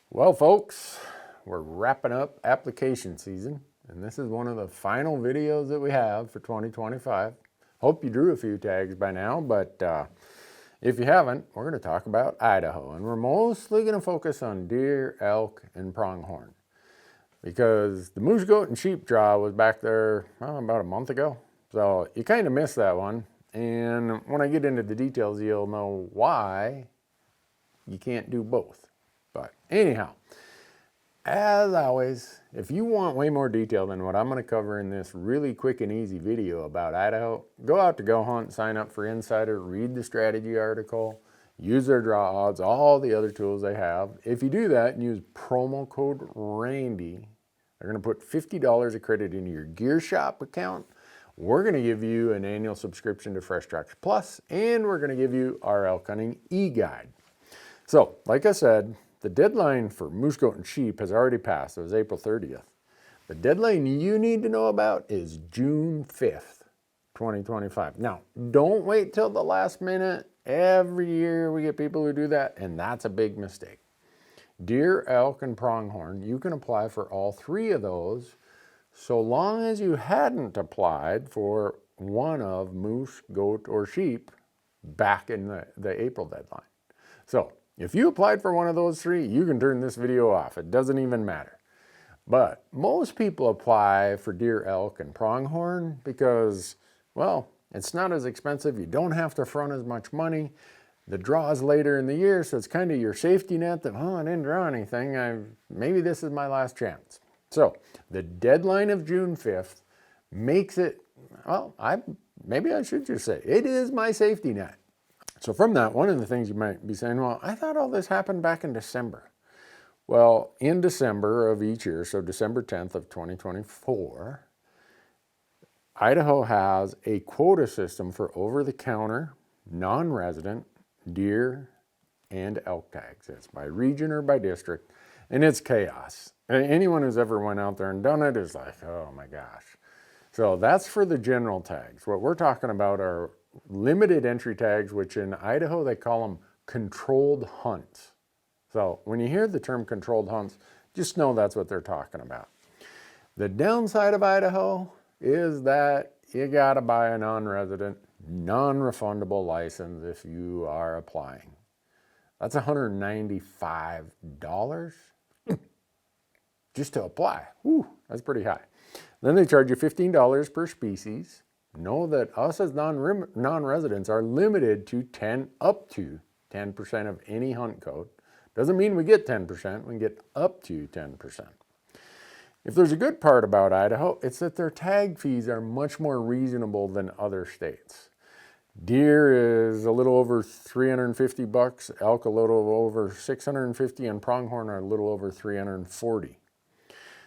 Well, folks, we're wrapping up application season, and this is one of the final videos that we have for 2025. Hope you drew a few tags by now, but if you haven't, we're going to talk about Idaho, and we're mostly going to focus on deer, elk, and pronghorn, because the moose, goat, and sheep draw was back there about a month ago, so you kind of missed that one. And when I get into the details, you'll know why you can't do both. But anyhow, as always, if you want way more detail than what I'm going to cover in this really quick and easy video about Idaho, go out to Go Hunt, sign up for Insider, read the strategy article, use their draw odds, all the other tools they have. If you do that and use promo code RANDY, they're going to put $50 of credit into your Gear Shop account. We're going to give you an annual subscription to Fresh Tracks Plus, and we're going to give you our elk hunting e-guide. So, like I said, the deadline for moose, goat, and sheep has already passed. It was April 30th. The deadline you need to know about is June 5th, 2025. Now, don't wait till the last minute. Every year we get people who do that, and that's a big mistake. Deer, elk, and pronghorn, you can apply for all three of those so long as you hadn't applied for one of moose, goat, or sheep back in the April deadline. So, if you applied for one of those three, you can turn this video off. It doesn't even matter. But most people apply for deer, elk, and pronghorn because, well, it's not as expensive. You don't have to front as much money. The draw is later in the year, so it's kind of your safety net that, oh, I didn't draw anything. Maybe this is my last chance. So the deadline of June 5th makes it, well, maybe I should just say, it is my safety net. So from that, one of the things you might be saying, well, I thought all this happened back in December. Well, in December of each year, so December 10th of 2024, Idaho has a quota system for over-the-counter, non-resident deer and elk tags. It's by region or by district, and it's chaos. Anyone who's ever went out there and done it is like, oh my gosh. So that's for the general tags. What we're talking about are limited entry tags, which in Idaho they call them controlled hunts. So when you hear the term controlled hunts, just know that's what they're talking about. The downside of Idaho is that you gotta buy a non-resident, non-refundable license if you are applying. That's $195 just to apply. Whew, that's pretty high. Then they charge you $15 per species. Know that us as non-residents are limited to up to 10% of any hunt code. Doesn't mean we get 10%, we can get up to 10%. If there's a good part about Idaho, it's that their tag fees are much more reasonable than other states. Deer is a little over $350, elk a little over $650, and pronghorn are a little over $340.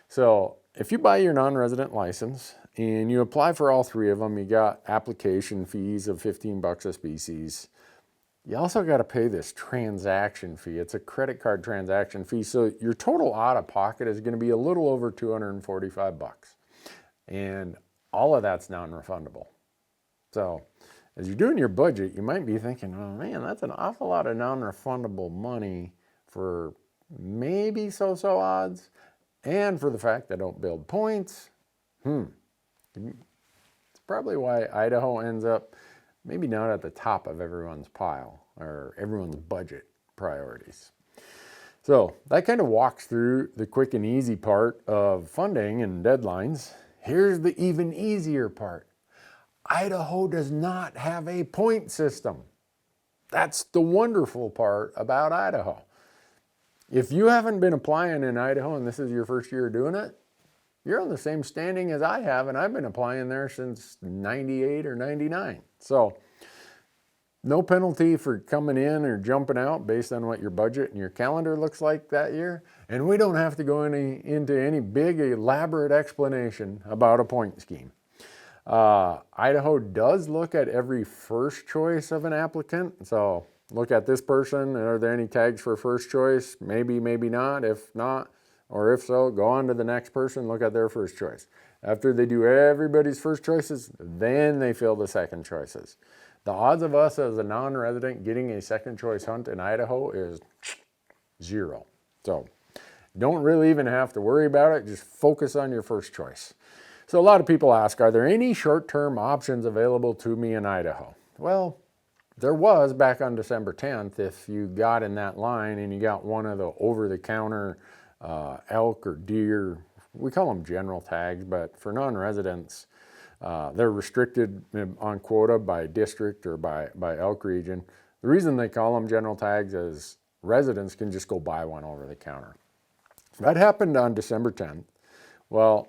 So if you buy your non-resident license and you apply for all three of them, you got application fees of $15 a species. You also got to pay this transaction fee. It's a credit card transaction fee. So your total out of pocket is going to be a little over $245. And all of that's non-refundable. So as you're doing your budget, you might be thinking, oh man, that's an awful lot of non-refundable money for maybe so-so odds. And for the fact I don't build points. It's probably why Idaho ends up maybe not at the top of everyone's pile or everyone's budget priorities. So that kind of walks through the quick and easy part of funding and deadlines. Here's the even easier part. Idaho does not have a point system. That's the wonderful part about Idaho. If you haven't been applying in Idaho and this is your first year doing it, you're on the same standing as I have, and I've been applying there since 98 or 99. So no penalty for coming in or jumping out based on what your budget and your calendar looks like that year. And we don't have to go into any big elaborate explanation about a point scheme. Idaho does look at every first choice of an applicant. So look at this person. Are there any tags for first choice? Maybe, maybe not. If not, or if so, go on to the next person, look at their first choice. After they do everybody's first choices, then they fill the second choices. The odds of us as a non-resident getting a second choice hunt in Idaho is 0. So Don't really even have to worry about it. Just focus on your first choice. So a lot of people ask, are there any short-term options available to me in Idaho? Well, there was back on December 10th. If you got in that line and you got one of the over-the-counter elk or deer, we call them general tags, but for non-residents, they're restricted on quota by district or by elk region. The reason they call them general tags is residents can just go buy one over the counter. That happened on December 10th. Well,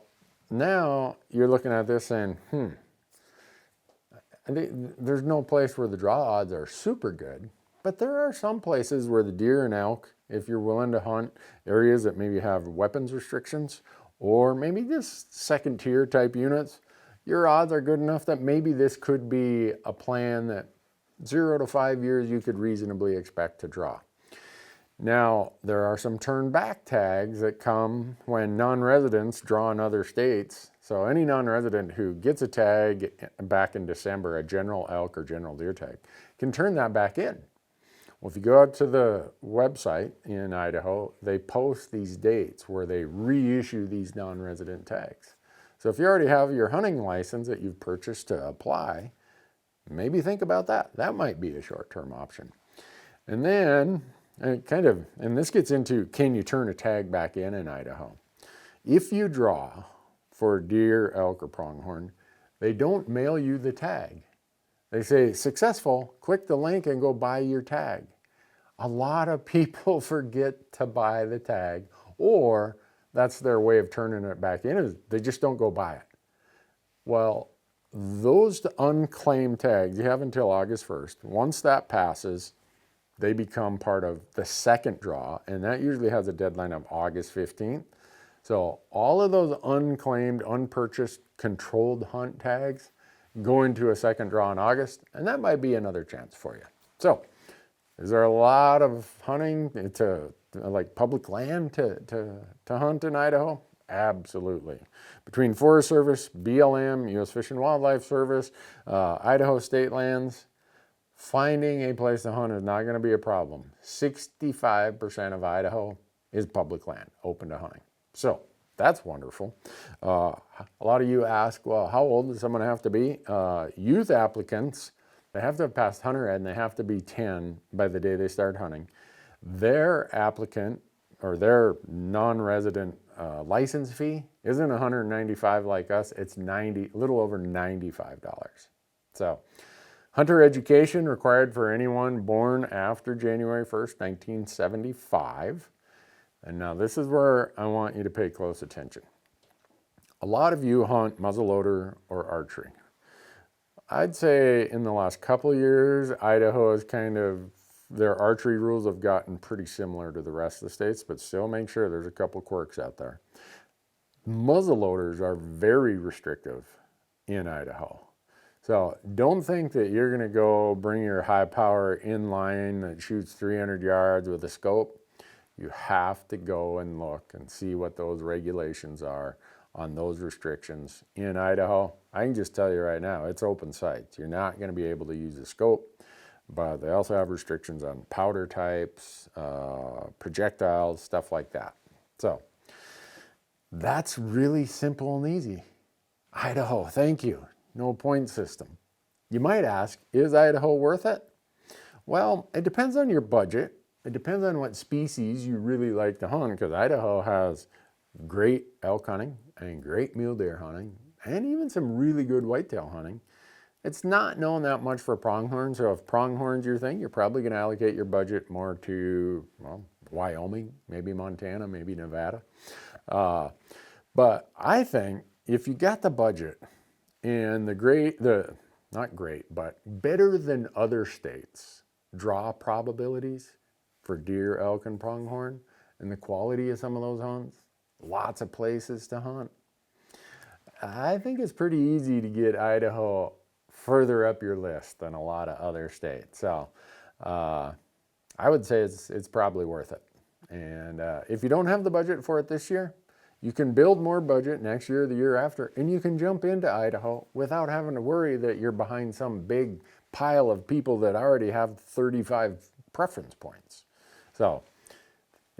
now you're looking at this saying, there's no place where the draw odds are super good, but there are some places where the deer and elk, if you're willing to hunt areas that maybe have weapons restrictions or maybe just second tier type units, your odds are good enough that maybe this could be a plan that 0 to 5 years you could reasonably expect to draw. Now, there are some turn back tags that come when non-residents draw in other states. So any non-resident who gets a tag back in December, a general elk or general deer tag, can turn that back in. Well, if you go out to the website in Idaho, they post these dates where they reissue these non-resident tags. So if you already have your hunting license that you've purchased to apply, maybe think about that. That might be a short-term option. And then, and this gets into, can you turn a tag back in Idaho? If you draw for deer, elk, or pronghorn, they don't mail you the tag. They say, successful, click the link and go buy your tag. A lot of people forget to buy the tag, or that's their way of turning it back in, is they just don't go buy it. Well, those unclaimed tags, you have until August 1st. Once that passes, they become part of the second draw, and that usually has a deadline of August 15th. So all of those unclaimed, unpurchased, controlled hunt tags go into a second draw in August, and that might be another chance for you. So is there a lot of hunting like public land to hunt in Idaho? Absolutely. Between Forest Service, BLM, U.S. Fish and Wildlife Service, Idaho State Lands, finding a place to hunt is not going to be a problem. 65% of Idaho is public land, open to hunting. So that's wonderful. A lot of you ask, well, how old does someone have to be? Youth applicants, they have to have passed hunter ed and they have to be 10 by the day they start hunting. Their applicant or their non-resident license fee isn't $195 like us. It's a little over $95. So hunter education required for anyone born after January 1st, 1975. And now this is where I want you to pay close attention. A lot of you hunt muzzleloader or archery. I'd say in the last couple of years, Idaho has their archery rules have gotten pretty similar to the rest of the states, but still make sure there's a couple quirks out there. Muzzleloaders are very restrictive in Idaho. So don't think that you're going to go bring your high power inline that shoots 300 yards with a scope. You have to go and look and see what those regulations are on those restrictions in Idaho. I can just tell you right now, it's open sights. You're not going to be able to use a scope, but they also have restrictions on powder types, projectiles, stuff like that. So that's really simple and easy. Idaho, thank you. No point system. You might ask, is Idaho worth it? Well, it depends on your budget. It depends on what species you really like to hunt, because Idaho has great elk hunting and great mule deer hunting and even some really good whitetail hunting. It's not known that much for pronghorn, so if pronghorn's your thing, you're probably going to allocate your budget more to, well, Wyoming, maybe Montana, maybe Nevada. But I think if you got the budget and not great, but better than other states draw probabilities for deer, elk, and pronghorn, and the quality of some of those hunts, lots of places to hunt, I think it's pretty easy to get Idaho further up your list than a lot of other states. So I would say it's probably worth it. And if you don't have the budget for it this year, you can build more budget next year or the year after, and you can jump into Idaho without having to worry that you're behind some big pile of people that already have 35 preference points. So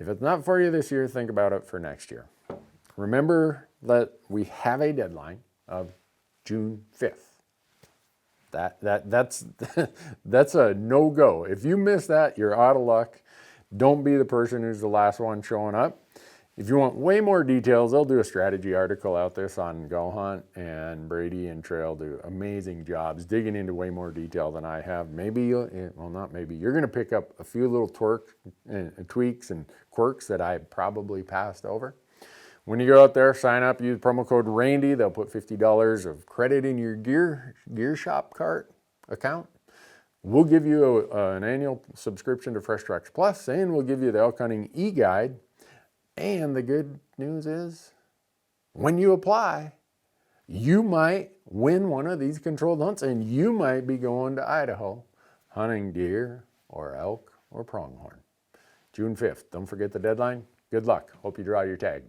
If it's not for you this year, think about it for next year. Remember that we have a deadline of June 5th. That's that's a no-go. If you miss that, you're out of luck. Don't be the person who's the last one showing up. If you want way more details, they'll do a strategy article out this on Go Hunt, and Brady and Trail do amazing jobs digging into way more detail than I have. Maybe, well, not maybe, you're going to pick up a few little tweaks and quirks that I probably passed over. When you go out there, sign up, use promo code Randy. They'll put $50 of credit in your gear shop cart account. We'll give you an annual subscription to Fresh Trucks Plus, and we'll give you the elk hunting e-guide. And the good news is, when you apply, you might win one of these controlled hunts, and you might be going to Idaho hunting deer or elk or pronghorn. June 5th. Don't forget the deadline. Good luck. Hope you draw your tag.